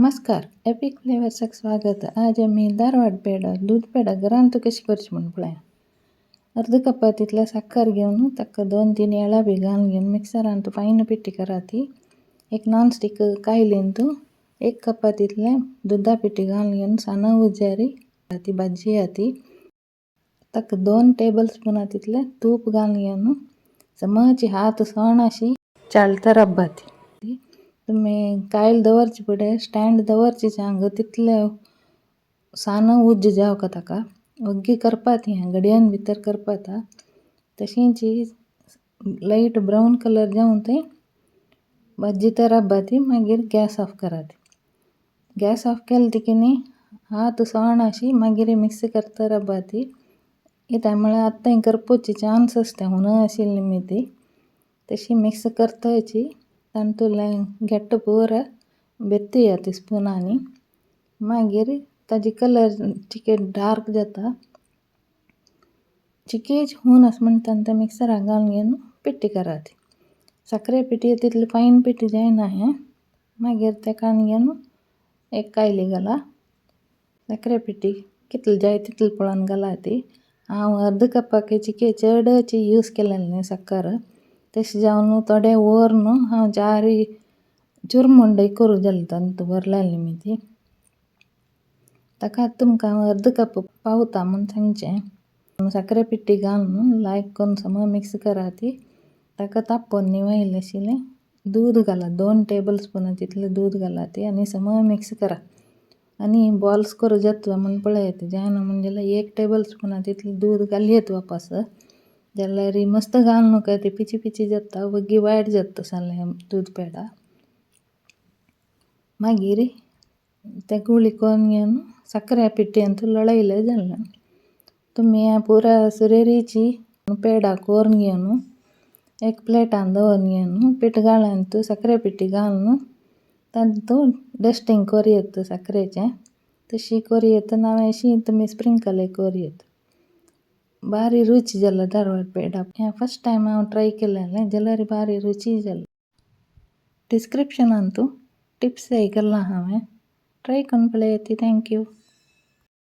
नमस्कार, एपिक फ्लेवर्साक स्वागत. आज आमी धारवाड पेडा दूध पेडा घरान कशी करची म्हणून पळया. अर्द कपातीतले साखर घेवन ताका 2-3 येळा बी घालून घेवन मिक्सरान फायन पिट्टी करा ती. एक नॉनस्टिक कायलेन 1 कपातीतले दुधा पिट्टी घालून घेवन साना उज्यारी ती भाजी ती ताका 2 टेबल स्पून तितले तूप घालून घेवन समची हात सण अशी चाळता रब्बा ती. तुम्ही कायल दवरची फुडें स्टँड दवरची हांगा तितले साना उज्ज जावका ताका वग्गी करपा ती घडयान भितर करपा ता तशींची लाईट ब्राऊन कलर जावन थंय भाजी तर रब्बा ती. मागीर गॅस ऑफ करा ती. गॅस ऑफ केली ती की न्ही हात सण अशी मागीर मिक्स करता रब्बा ती. इता म्हळ्यार आतां करपाची चान्स आसता हुन आशिल्ली मी ती तशी मिक्स करताची तांतूतल्यान घेट्ट पूर बेत्ती ती स्पुनांनी. मागीर ताजी कलर चिके डार्क जाता चिकेच हून आसा म्हणटा त्या मिक्सराक घालून घेवन पिट्टी करा ती. साखरे पिट्टी तितली फायन पिट्टी जायना मागीर तेका घेवन एक कायली घाला. साखरे पिट्टी कितली जाय तितली पळोवन घाला ती. हांव अर्द कपाक चिके चडची यूज केलेली न्ही साखर तशें जावन थोडे वर न्हू हांव जारी चुरमुंडय करूं जाली तांतूं भरलेली मी ती. ताका तुमकां हांव अर्द कप पावता म्हूण सांगचें. साखरे पिट्टी घालून लायक करून सम मिक्स करा ती. ताका तापोवन निवयलें आशिल्लें दूध घाला 2 टेबल स्पून तितलें दूध घाला ती आनी सम मिक्स करा. आनी बॉल्स करूं जाता म्हूण पळयात जायना म्हणजे 1 टेबल स्पून तितलें दूध घालयत वापस जाल्यार मस्त घालूं नका ती पिची पिची जाता वग्गी वायट जाता सारलें दूध पेडा. मागीर ते गुळी करून घेवन साखरे पिट्टेन लळयलें जालें. तुमी पुरा सुरेरीची पेडा करून घेवन एक प्लेटान दवरून घेवन पीठ घालून साखरे पिट्टी घालून तांतूं डस्टिंग करयत साखरेचें तशी करयत नाजाल्यार अशी तुमी स्प्रिंकल करयत. भारी रुची जाला धारवाड पेडा. हें फर्स्ट टायम हांव ट्राय केलेलें जाल्यार भारी रुची जाली. डिस्क्रिप्शनान टिप्स घाला हांवें ट्राय करून पळयात. थँक्यू.